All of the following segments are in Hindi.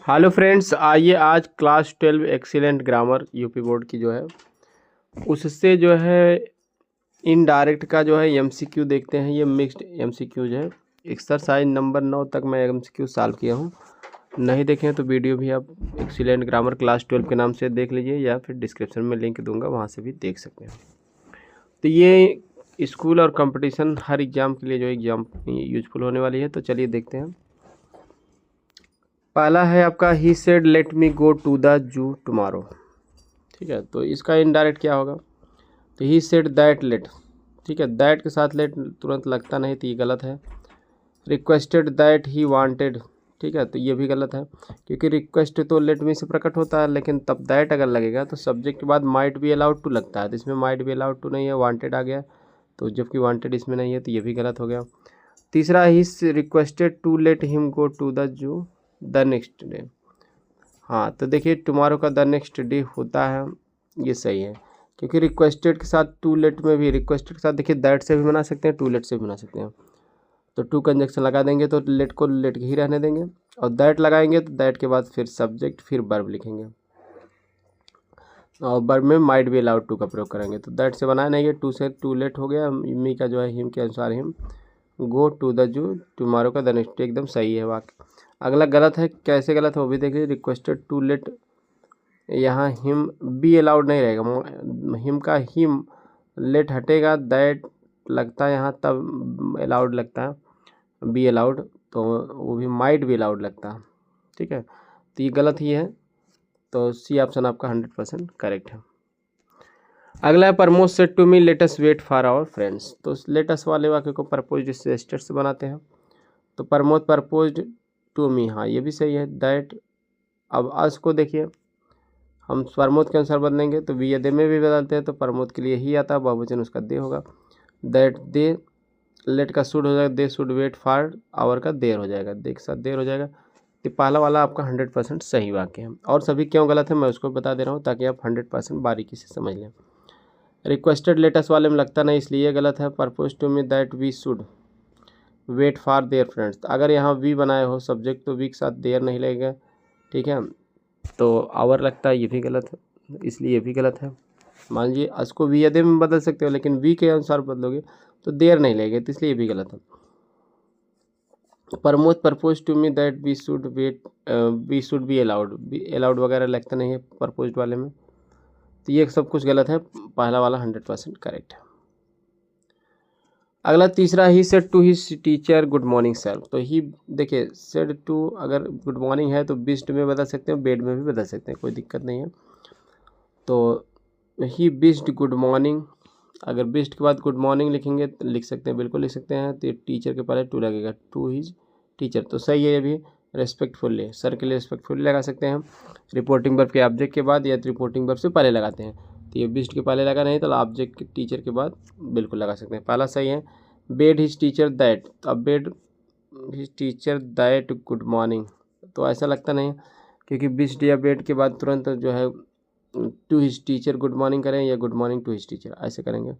हेलो फ्रेंड्स, आइए आज class 12 excellent grammar UP board की जो है उससे जो है इनडायरेक्ट का जो है एमसीक्यू देखते हैं। ये मिक्स्ड एमसीक्यूज है। एक्सरसाइज नंबर 9 तक मैं एमसीक्यू सॉल्व किया हूँ। नहीं देखें तो वीडियो भी आप एक्सीलेंट ग्रामर क्लास 12 के नाम से देख लीजिए या फिर डिस्क्रिप्शन में लिंक दूंगा, वहाँ से भी देख सकते हैं। तो ये स्कूल और कंपटीशन हर एग्ज़ाम के लिए जो एग्ज़ाम यूजफुल होने वाली है। तो चलिए देखते हैं। पहला है आपका he said let me go to the zoo tomorrow. ठीक है, तो इसका इनडायरेक्ट क्या होगा? तो ही सेड दैट लेट। ठीक है, दैट के साथ लेट तुरंत लगता नहीं, तो ये गलत है। Requested that he wanted. ठीक है, तो ये भी गलत है क्योंकि रिक्वेस्ट तो लेट मी से प्रकट होता है, लेकिन तब दैट अगर लगेगा तो सब्जेक्ट के बाद माइट बी अलाउड टू लगता है। तो इसमें माइट बी अलाउड टू नहीं है, वांटेड आ गया, तो जबकि वांटेड इसमें नहीं है, तो ये भी गलत हो गया। तीसरा he requested to let him go to the zoo the next day. हाँ, तो देखिए टुमारो का द नेक्स्ट डे होता है, ये सही है क्योंकि रिक्वेस्टेड के साथ टू लेट में भी, रिक्वेस्टेड के साथ देखिए दैट से भी बना सकते हैं, टू लेट से भी बना सकते हैं। तो टू कंजक्शन लगा देंगे तो लेट को लेट ही रहने देंगे, और दैट लगाएंगे तो दैट के बाद फिर सब्जेक्ट फिर वर्ब लिखेंगे, और वर्ब में माइट बी अलाउड टू का प्रयोग करेंगे। तो दैट से बनाया नहीं है, टू से टू लेट हो गया। मी का जो है हिम के अनुसार him, go to the zoo tomorrow का द नेक्स्ट डे एकदम सही है वाक्य। अगला गलत है, कैसे गलत है वो भी देखिए। रिक्वेस्टेड टू लेट, यहाँ हिम बी अलाउड नहीं रहेगा, हिम का हिम लेट हटेगा, दैट लगता है यहाँ, तब अलाउड लगता है बी अलाउड, तो वो भी माइट बी अलाउड लगता है। ठीक है, तो ये गलत ही है, तो सी ऑप्शन आपका 100% करेक्ट है। अगला है Pramod said to me let us wait for our friends. तो लेटस वाले वाक्य को प्रपोज्ड स्टेट से बनाते हैं। तो प्रमोद प्रपोज्ड टू मी, हाँ ये भी सही है। दैट, अब अस को देखिए हम प्रमोद के अनुसार बदलेंगे तो वी या दे में भी बदलते हैं, तो प्रमोद के लिए ही आता है, बहुवचन उसका दे होगा। दैट दे, लेट का शुड हो जाएगा, they should wait for our का देर हो जाएगा, दे के साथ देर हो जाएगा। तो पहला वाला आपका 100% सही वाक्य है, और सभी क्यों गलत है मैं उसको बता दे रहा हूँ ताकि आप 100% बारीकी से समझ लें। रिक्वेस्टेड लेटस वाले में लगता नहीं, इसलिए गलत है। Propose to me that we should wait for their friends, अगर यहाँ वी बनाए हो सब्जेक्ट तो वी के साथ देयर नहीं लगेगा। ठीक है, तो आवर लगता है, ये भी गलत है, इसलिए ये भी गलत है। मान लीजिए अस को वी या दे में बदल सकते हो, लेकिन वी के अनुसार बदलोगे तो देयर नहीं लगेगा, तो इसलिए ये भी गलत है। Pramod propose to me that we should wait, we should be allowed, be allowed वगैरह लगता नहीं है प्रपोज्ड वाले में, तो ये सब कुछ गलत है। पहला वाला 100% करेक्ट है। अगला तीसरा he said to his teacher good morning sir. तो ही देखिए सेड टू, अगर गुड मॉर्निंग है तो बिस्ट में बदल सकते हैं, बेड में भी बदल सकते हैं, कोई दिक्कत नहीं है। तो ही बिस्ट गुड मॉर्निंग, अगर बिस्ट के बाद गुड मॉर्निंग लिखेंगे तो लिख सकते हैं, बिल्कुल लिख सकते हैं। तो टीचर के पहले टू लगेगा, टू हिज टीचर, तो सही है ये भी। रेस्पेक्टफुली, सर के लिए रेस्पेक्टफुली लगा सकते हैं हम। रिपोर्टिंग वर्ब के ऑब्जेक्ट के बाद या रिपोर्टिंग वर्ब से पहले लगाते हैं, तो ये बिस्ट के पहले लगा नहीं तो ऑब्जेक्ट के टीचर के बाद बिल्कुल लगा सकते हैं, पहला सही है। बेड हिज टीचर दैट, तो अब bed his teacher that good morning, तो ऐसा लगता नहीं क्योंकि बिस्ट या बेड के बाद तुरंत जो है to his teacher good morning करें या good morning to his teacher, ऐसे करेंगे।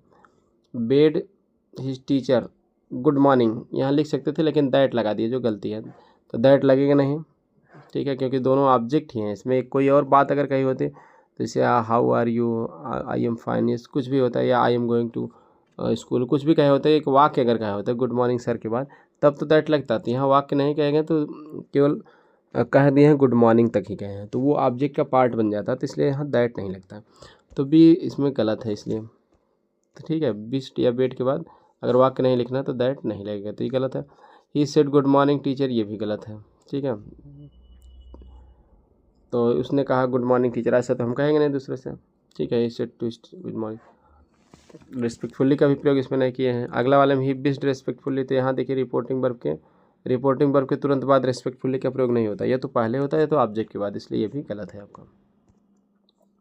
Bade his teacher good morning यहाँ लिख सकते थे, लेकिन दैट लगा दिए जो गलती है, तो दैट लगेगा नहीं। ठीक है, क्योंकि दोनों ऑब्जेक्ट ही हैं, इसमें कोई और बात अगर कही होती तो जैसे how are you, I am fine, कुछ भी होता है, या I am going to school, कुछ भी कहे होते हैं, एक वाक्य अगर कहे होते हैं गुड मॉर्निंग सर के बाद, तब तो दैट लगता था। यहाँ वाक्य नहीं कहेंगे तो केवल कह दिए हैं गुड मॉर्निंग तक ही कहे हैं, तो वो ऑब्जेक्ट का पार्ट बन जाता है, तो इसलिए यहाँ दैट नहीं लगता, तो बी इसमें गलत है इसलिए। तो ठीक है, बिस्ट या बेट के बाद अगर वाक्य नहीं लिखना तो दैट नहीं लगेगा, तो ये गलत है। He said good morning teacher, ये भी गलत है। ठीक है, तो उसने कहा गुड मॉर्निंग टीचर, ऐसा तो हम कहेंगे नहीं दूसरे से। ठीक है, he said to good morning, respectfully का भी प्रयोग इसमें नहीं किए हैं। अगला वाले में ही बिस्ट रिस्पेक्टफुल्ली, तो यहाँ देखिए रिपोर्टिंग वर्ब के तुरंत बाद रिस्पेक्टफुल्ली का प्रयोग नहीं होता, ये तो पहले होता है तो ऑब्जेक्ट के बाद, इसलिए ये भी गलत है आपका।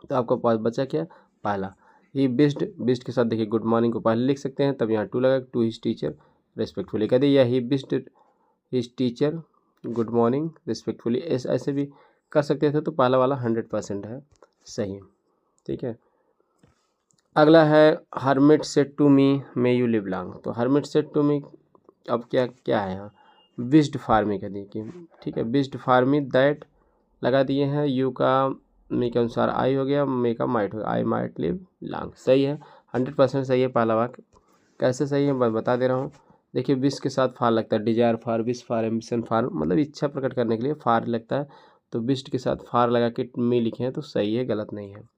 तो आपका पास बचा क्या, पहला ही बिस्ट के साथ देखिए गुड मॉर्निंग को पहले लिख सकते हैं, तब यहाँ टू लगा, टू हिज टीचर रिस्पेक्टफुली कर दिया, या he bid his teacher good morning respectfully, ऐसे भी कर सकते थे, तो पहला वाला 100% है सही। ठीक है, अगला है hermit said to me may you live long. तो हरमिट सेड टू मी, अब क्या क्या है यहाँ, विश्ड फॉर मी का देखिए। ठीक है, विश्ड फॉर मी दैट लगा दिए हैं। यू का मी के अनुसार आई हो गया, मे का माइट हो गया, आई माइट लिव लॉन्ग। सही है, 100% सही है पहला वाक्य। कैसे सही है मैं बता दे रहा हूँ। देखिए विश के साथ फार लगता है, डिजायर फार, विश फार, एम्बिशन फार, मतलब इच्छा प्रकट करने के लिए फार लगता है। तो विश के साथ फार लगा के मी लिखे हैं तो सही है, गलत नहीं है।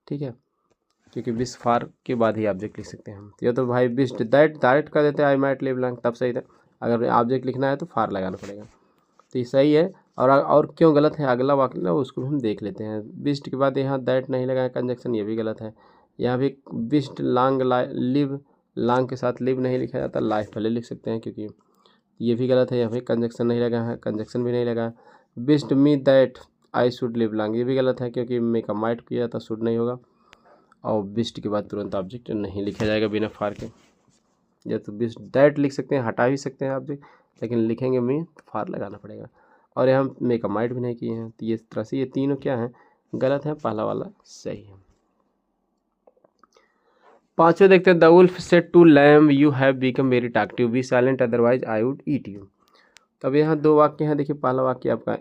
ठीक है, क्योंकि विश फार के बाद ही ऑब्जेक्ट लिख सकते हैं हम। ये तो भाई विश दैट डायरेक्ट कर देते हैं आई माइट लिव लॉन्ग, तब सही था। अगर ऑब्जेक्ट लिखना है तो फार लगाना पड़ेगा। तो ये सही है। और क्यों गलत है अगला वाक्य ना, उसको भी हम देख लेते हैं। विश्ड के बाद यहाँ दैट नहीं लगा है कंजक्शन, ये भी गलत है। यहाँ भी विश्ड लॉन्ग लिव, लॉन्ग के साथ लिव नहीं लिखा जाता, लाइफ भले लिख सकते हैं, क्योंकि ये भी गलत है। यहाँ पे कंजक्शन नहीं लगा है, कंजक्शन भी नहीं लगा है। Wished me that I should live long, ये भी गलत है, क्योंकि मे का माइट किया था, शुड नहीं होगा। और विश्ड के बाद तुरंत ऑब्जेक्ट नहीं लिखा जाएगा बिना फार के। या तो विश्ड दैट लिख सकते हैं, हटा भी सकते हैं ऑब्जेक्ट, लेकिन लिखेंगे मी तो फार लगाना पड़ेगा। और यहाँ मेक अ माइट भी नहीं किए हैं, तो ये तरह से ये तीनों क्या हैं, गलत है। पहला वाला सही है। पांचवें देखते हैं, the wolf said to lamb you have become very talkative, be silent otherwise I would eat you. तब यहाँ दो वाक्य हैं। देखिए पहला वाक्य आपका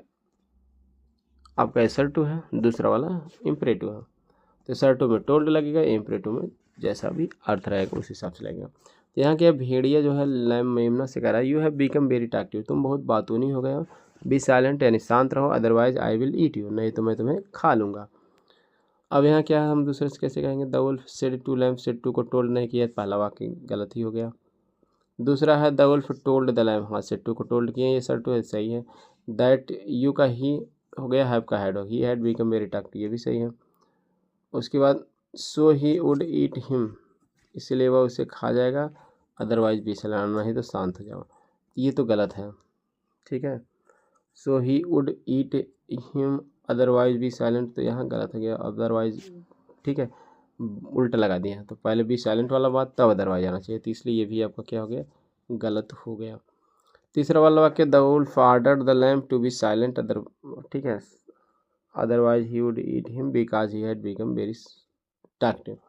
असर्टिव है, दूसरा वाला इम्परेटिव है। तो असर्टिव में टोल्ड लगेगा, इम्परेटिव में जैसा भी अर्थ रहेगा उस हिसाब से लगेगा। तो यहाँ क्या भेड़िया जो है लैम मेमना से कह रहा है, you have become very talkative, तुम बहुत बातूनी हो गए हो। बी साइलेंट यानी शांत रहो, otherwise I will eat you, नहीं तो मैं तुम्हें खा लूँगा। अब यहाँ क्या है, हम दूसरे से कैसे कहेंगे, the wolf said to lamb, said to को टोल्ड नहीं किया, पहला वाक्य गलत ही हो गया। दूसरा है the wolf told the lamb, हाँ सेड टू को टोल्ड किए, ये सर टू है, सही है। दैट यू का ही हो गया, हैव का हैड हो, ही हैड बिकम वेरी टॉकटिव, ये भी सही है। उसके बाद सो ही वुड ईट हिम, इसलिए वह उसे खा जाएगा, अदरवाइज भी चलाना, नहीं तो शांत हो जाओ, ये तो गलत है। ठीक है, so he would eat him otherwise be silent, तो यहाँ गलत हो गया, अदरवाइज। ठीक है, उल्टा लगा दिया, तो पहले बी साइलेंट वाला बात तब अदरवाइज आना चाहिए, तो इसलिए ये भी आपका क्या हो गया, गलत हो गया। तीसरा वाला वाक्य, the wolf ordered the lamp to be silent other, ठीक है, otherwise he would eat him because he had become very talkative, तो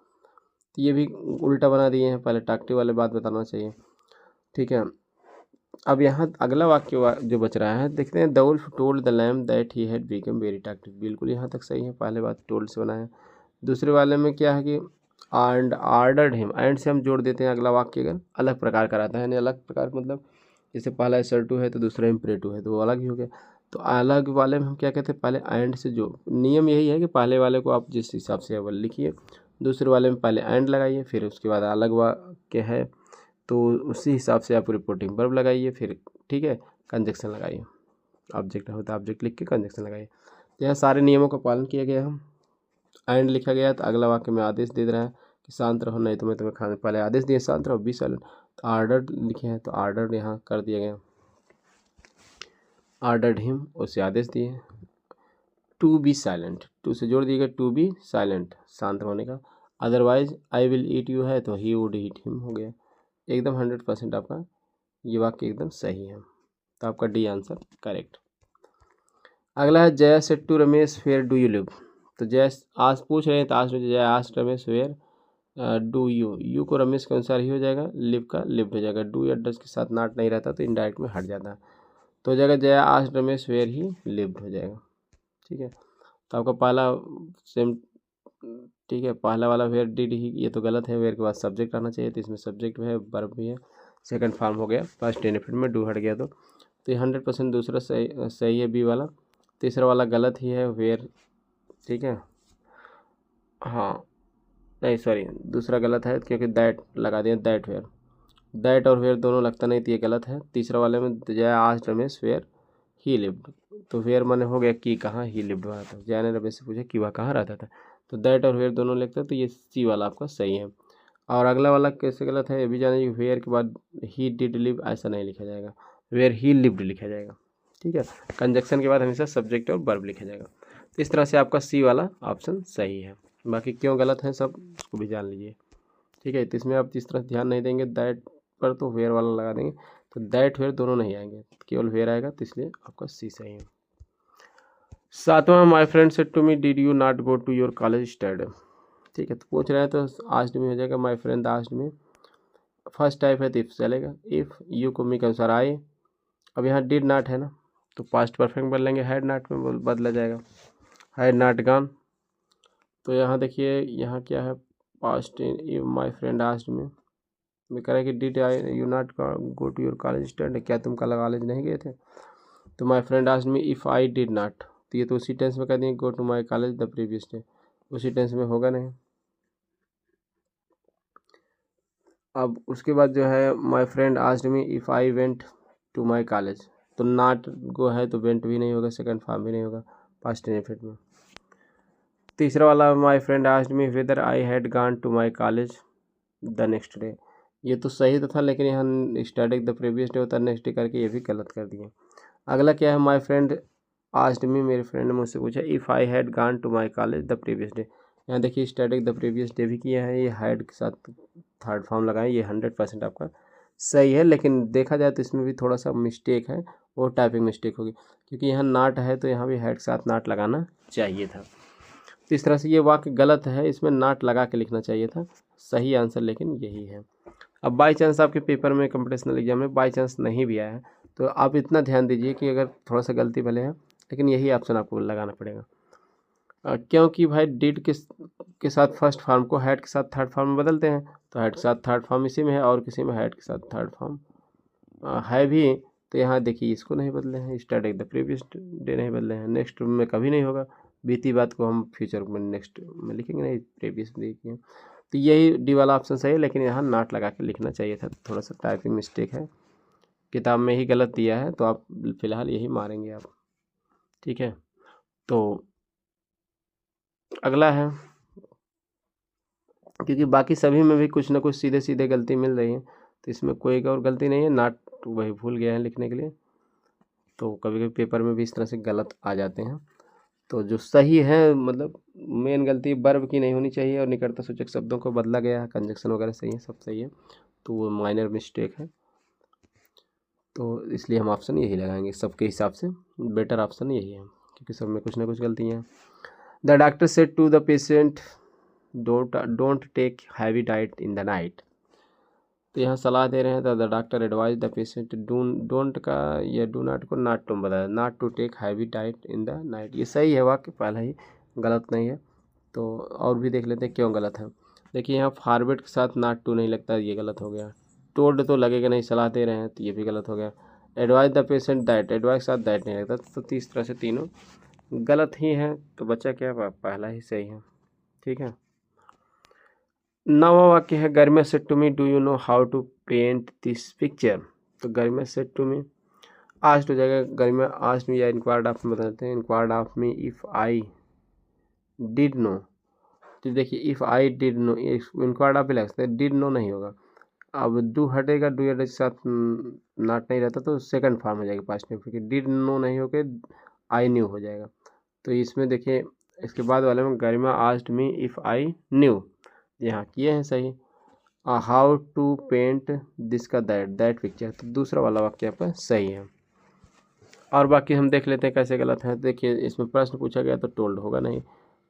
ये भी उल्टा बना दिए हैं, पहले टॉकटिव वाले बात बताना चाहिए। ठीक है, अब यहाँ अगला वाक्य जो बच रहा है, देखते हैं, the wolf told the lamb that he had become very talkative, बिल्कुल यहाँ तक सही है, पहले बात टोल्ड से बनाया। दूसरे वाले में क्या है कि एंड ऑर्डर्ड हिम, एंड से हम जोड़ देते हैं, अगला वाक्य अगर अलग प्रकार का रहता है, यानी अलग प्रकार मतलब जैसे पहला असर्टिव है तो दूसरा इम्परेटिव है, तो वो अलग ही हो गया। तो अलग वाले में हम क्या कहते हैं, पहले एंड से जो नियम यही है कि पहले वाले को आप जिस हिसाब से वो लिखिए, दूसरे वाले में पहले एंड लगाइए, फिर उसके बाद अलग वाक्य है तो उसी हिसाब से आप रिपोर्टिंग वर्ब लगाइए, फिर ठीक है कंजक्शन लगाइए, ऑब्जेक्ट होता है ऑब्जेक्ट लिख के कंजक्शन लगाइए। तो यहाँ सारे नियमों का पालन किया गया है। एंड लिखा गया तो अगला वाक्य में आदेश दे रहा है कि शांत रहो, नहीं तो मैं तुम्हें खाने, पहले आदेश दिए शांत रहो, बी साइलेंट, तो ऑर्डर लिखे हैं तो ऑर्डर यहाँ कर दिया गया, ऑर्डर्ड हिम उसे आदेश दिए, टू बी साइलेंट, टू से जोड़ दिएगा, टू बी साइलेंट शांत होने का, otherwise I will eat you है तो ही वुड ईट हिम हो गया। एकदम 100% आपका ये वाक्य एकदम सही है, तो आपका डी आंसर करेक्ट। अगला है, Jay said to Ramesh where do you live, तो जय आज पूछ रहे हैं तो आज जय आज Ramesh where do you, you को रमेश के अनुसार ही हो जाएगा, लिव का लिव्ड हो जाएगा, डू या डज के साथ नॉट नहीं रहता तो इनडायरेक्ट में हट जाता है, तो हो जाएगा जय आज रमेश वेयर ही लिव्ड हो जाएगा। ठीक है, तो आपका पहला सेम, ठीक है, पहला वाला वेयर डिड ही, ये तो गलत है, वेयर के बाद सब्जेक्ट आना चाहिए, तो इसमें सब्जेक्ट भी है, वर्ब भी है, सेकंड फॉर्म हो गया, फर्स्ट बेनिफिट में डू हट गया, तो ये 100% दूसरा सही है बी वाला। तीसरा वाला गलत ही है, वेयर, ठीक है, हाँ नहीं सॉरी दूसरा गलत है, क्योंकि दैट लगा दिया, दैट वेयर, दैट और वेयर दोनों लगता नहीं, तो ये गलत है। तीसरा वाले में जय आज रमेश वेयर ही लिव्ड, तो वेयर माने हो गया कि कहाँ ही लिव्ड हुआ था, जय ने रमेश से पूछा कि वह कहाँ रहता था, तो दैट और वेयर दोनों लिखते हैं, तो ये सी वाला आपका सही है। और अगला वाला कैसे गलत है ये भी जानिए, वेयर के बाद ही डिड लिव ऐसा नहीं लिखा जाएगा, वेयर ही लिव्ड लिखा जाएगा। ठीक है, कंजक्शन के बाद हमेशा सब्जेक्ट और वर्ब लिखा जाएगा, तो इस तरह से आपका सी वाला ऑप्शन सही है। बाकी क्यों गलत है सब उसको भी जान लीजिए। ठीक है, तो इसमें आप जिस तरह ध्यान नहीं देंगे दैट पर तो वेयर वाला लगा देंगे, तो दैट वेयर दोनों नहीं आएंगे, केवल वेयर आएगा, तो इसलिए आपका सी सही है। सातवां, my friend said to me did you not go to your college study, ठीक है, तो पूछ रहे हैं तो आस्क्ड में हो जाएगा, माय फ्रेंड आस्क्ड में, फर्स्ट टाइप है तो इफ चलेगा, इफ यू को मी के अनुसार आए, अब यहाँ डिड नॉट है ना, तो पास्ट परफेक्ट बदलेंगे, हैड नॉट में बदला जाएगा, हैड नॉट गॉन। तो यहाँ देखिए यहाँ क्या है, past my friend asked me, मैं कह रहा है कि did I you not go to your college study, क्या तुम कल कॉलेज नहीं गए थे। तो my friend asked me if I did not, तो ये तो उसी टेंस में कह देंगे go to my college the previous day, उसी टेंस में होगा नहीं। अब उसके बाद जो है my friend asked me if I went to my college, तो नॉट गो है तो वेंट भी नहीं होगा, सेकंड फॉर्म भी नहीं होगा पास्ट इंडेफिनिट में। तीसरा वाला my friend asked me whether I had gone to my college the next day, ये तो सही तो था लेकिन यहाँ स्टार्टिंग द प्रीवियस डे होता है नेक्स्ट डे करके ये भी गलत कर दिए। अगला क्या है, माई फ्रेंड आस्क्ड मी, मेरे फ्रेंड ने मुझसे पूछा if I had gone to my college the previous day, यहाँ देखिए स्टैटिक द प्रीवियस डे भी किया है, ये हैड के साथ थर्ड फॉर्म लगाएं, ये 100% आपका सही है, लेकिन देखा जाए तो इसमें भी थोड़ा सा मिस्टेक है, वो टाइपिंग मिस्टेक होगी, क्योंकि यहाँ नाट है तो यहाँ भी हैड के साथ नाट लगाना चाहिए था। तो इस तरह से ये वाक्य गलत है, इसमें नाट लगा के लिखना चाहिए था, सही आंसर लेकिन यही है। अब बाई चांस आपके पेपर में कंपटीशनल एग्जाम में बाई चांस नहीं भी आया है तो आप इतना ध्यान दीजिए कि अगर थोड़ा सा गलती भले है लेकिन यही ऑप्शन आपको लगाना पड़ेगा, क्योंकि भाई डिड के साथ फर्स्ट फॉर्म को हैड के साथ थर्ड फॉर्म में बदलते हैं, तो हैड के साथ थर्ड फॉर्म इसी में है और किसी में हैड के साथ थर्ड फॉर्म है भी, तो यहाँ देखिए इसको नहीं बदले हैं, स्टार्टिंग द प्रीवियस डे नहीं बदले हैं, नेक्स्ट में कभी नहीं होगा, बीती बात को हम फ्यूचर में नेक्स्ट में लिखेंगे नहीं, प्रीवियस लिखेंगे, तो यही डी वाला ऑप्शन सही है, लेकिन यहाँ नाट लगा के लिखना चाहिए था, थोड़ा सा टाइपिंग मिस्टेक है, किताब में ही गलत दिया है तो आप फिलहाल यही मारेंगे आप, ठीक है। तो अगला है, क्योंकि बाकी सभी में भी कुछ ना कुछ सीधे सीधे गलती मिल रही है, तो इसमें कोई और गलती नहीं है, नाट वही भूल गया है लिखने के लिए, तो कभी कभी पेपर में भी इस तरह से गलत आ जाते हैं। तो जो सही है मतलब मेन गलती वर्ब की नहीं होनी चाहिए और निकटता सूचक शब्दों को बदला गया है, कंजक्शन वगैरह सही है, सब सही है, तो वो माइनर मिस्टेक है, तो इसलिए हम ऑप्शन यही लगाएंगे, सबके हिसाब से बेटर ऑप्शन यही है, क्योंकि सब में कुछ ना कुछ गलतियाँ हैं। The doctor said to the patient don't take heavy diet in the night, तो यहाँ सलाह दे रहे हैं, the doctor advise the patient don't का या डू नॉट को नॉट टू बताया, not to take heavy diet in the night, ये सही है वाक्य, पहला ही गलत नहीं है। तो और भी देख लेते हैं क्यों गलत है, देखिए यहाँ फॉरवर्ड के साथ नॉट टू नहीं लगता, ये गलत हो गया, टोल्ड तो लगेगा नहीं, सलाह दे रहे हैं तो ये भी गलत हो गया, advise the patient that, advise के साथ दैट नहीं लगता, तो इस तरह से तीनों गलत ही हैं, तो बच्चा क्या पहला ही सही है, ठीक है। नवा वाक्य है, Garima said to me do you know how to paint this picture, तो Garima said to me asked हो जाएगा, गरिमा आस्क्ड मी या इंक्वायर्ड ऑफ में बताते हैं, inquired of me if I did know, तो देखिए if I did know, inquired of भी लग सकता है, डिड नो नहीं होगा, अब डू हटेगा, डू या के साथ नॉट नहीं रहता तो सेकंड फॉर्म हो जाएगा पास्ट में, क्योंकि डिड नो नहीं होके आई न्यू हो जाएगा, तो इसमें देखिए इसके बाद वाले में Garima asked me if I knew, यहाँ किए हैं सही, हाउ टू पेंट दिस का दैट पिक्चर, तो दूसरा वाला वाक्य आपका सही है। और बाकी हम देख लेते हैं कैसे गलत है, देखिए इसमें प्रश्न पूछा गया तो टोल्ड होगा नहीं,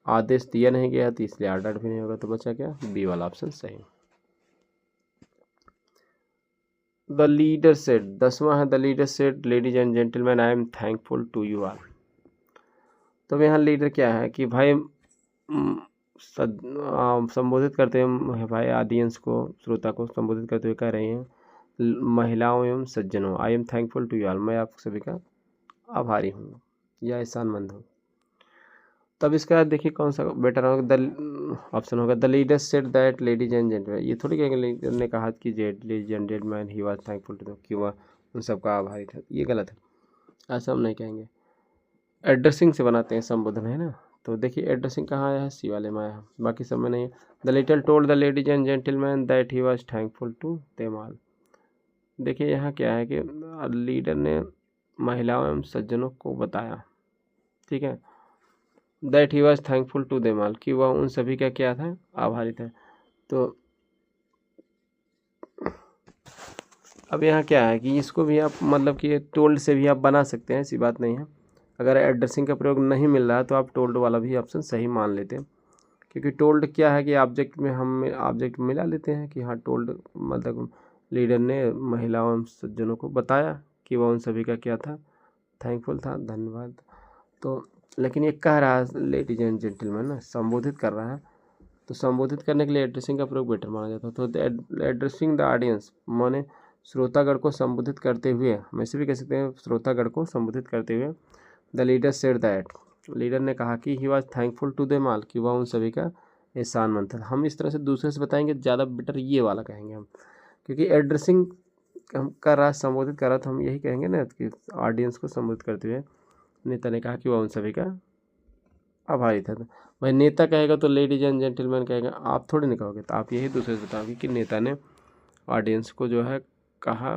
आदेश दिया नहीं गया तो इसलिए ऑर्डर भी नहीं होगा, तो बचा क्या बी वाला ऑप्शन सही। द लीडर सेड, 10वां है, the leader said ladies and gentleman I am thankful to you all, तो यहाँ लीडर क्या है कि भाई संबोधित करते हैं भाई ऑडियंस को, श्रोता को संबोधित करते हुए कह रहे हैं महिलाओं एवं सज्जनों, I am thankful to you all, मैं आप सभी का आभारी हूँ या एहसानमंद हूँ। तब इसका देखिए कौन सा बेटर होगा, द ऑप्शन होगा the leader said that ladies and gentleman, ये थोड़ी कहेंगे लीडर ने कहा कि ladies and gentleman he was thankful to, कि वह उन सबका आभारी था, ये गलत है, ऐसा हम नहीं कहेंगे। एड्रेसिंग से बनाते हैं संबोधन, है ना, तो देखिए एड्रेसिंग कहाँ आया है, सी वाले में आया है, बाकी सब में नहीं है। The little told the ladies and gentleman that he was thankful to them all, देखिए यहाँ क्या है कि लीडर ने महिलाओं एवं सज्जनों को बताया, ठीक है, that he was thankful to them all, कि वह उन सभी का क्या था, आभारी था। तो अब यहाँ क्या है कि इसको भी आप मतलब कि टोल्ड से भी आप बना सकते हैं, ऐसी बात नहीं है, अगर एड्रेसिंग का प्रयोग नहीं मिल रहा है तो आप टोल्ड वाला भी ऑप्शन सही मान लेते हैं, क्योंकि टोल्ड क्या है कि ऑब्जेक्ट में हम ऑब्जेक्ट मिला लेते हैं कि हाँ टोल्ड मतलब लीडर ने महिलाओं एवं सज्जनों को बताया कि वह उन सभी का क्या था, थैंकफुल था, धन्यवाद। तो लेकिन ये कह रहा है लेडीज एंड जेंटलमैन ना, संबोधित कर रहा है, तो संबोधित करने के लिए एड्रेसिंग का प्रयोग बेटर माना जाता है। तो एड्रेसिंग द ऑडियंस माने श्रोतागण को संबोधित करते हुए, हम ऐसे भी कह सकते हैं श्रोतागण को संबोधित करते हुए, the leader said that, leader ने कहा कि he was thankful to them all, कि वह उन सभी का एहसानमंद था। हम इस तरह से दूसरे से बताएंगे ज़्यादा बेटर ये वाला कहेंगे हम, क्योंकि एड्रेसिंग हम कर रहा, संबोधित कर रहा, तो हम यही कहेंगे ना कि ऑडियंस को संबोधित करते हुए नेता ने कहा कि वह उन सभी का आभारी था। भाई नेता कहेगा तो लेडीज एंड जेंटलमैन कहेगा, आप थोड़ी ना कहोगे, तो आप यही दूसरे से बताओगे कि नेता ने ऑडियंस को जो है कहा,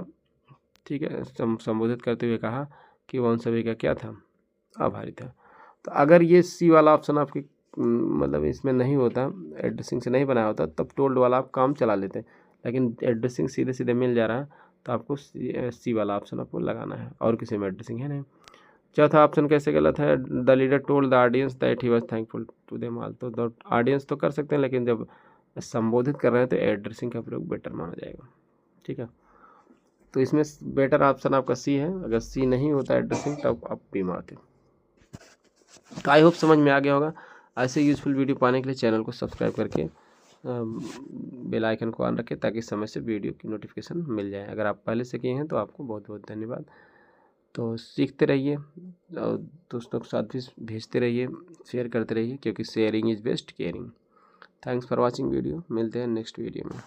ठीक है, संबोधित करते हुए कहा कि वह उन सभी का क्या था, आभारी था। तो अगर ये सी वाला ऑप्शन आपकी मतलब इसमें नहीं होता, एड्रेसिंग से नहीं बनाया होता, तब टोल्ड वाला आप काम चला लेते, लेकिन एड्रेसिंग सीधे सीधे मिल जा रहा है, तो आपको सी वाला ऑप्शन आपको लगाना है, और किसी में एड्रेसिंग है नहीं। चौथा ऑप्शन कैसे गलत है, the leader told the audience that he was thankful to them all. तो ऑडियंस तो कर सकते हैं, लेकिन जब संबोधित कर रहे हैं तो एड्रेसिंग का प्रयोग बेटर माना जाएगा, ठीक है। तो इसमें बेटर ऑप्शन आपका सी है, अगर सी नहीं होता एड्रेसिंग तब आप बी मारते। तो आई होप समझ में आ गया होगा। ऐसे यूजफुल वीडियो पाने के लिए चैनल को सब्सक्राइब करके बेल आइकन को ऑन रखें, ताकि समय से वीडियो की नोटिफिकेशन मिल जाए। अगर आप पहले से किए हैं तो आपको बहुत बहुत धन्यवाद। तो सीखते रहिए और दोस्तों के साथ भी भेजते रहिए, शेयर करते रहिए, क्योंकि sharing is best caring. Thanks for watching video, मिलते हैं नेक्स्ट वीडियो में।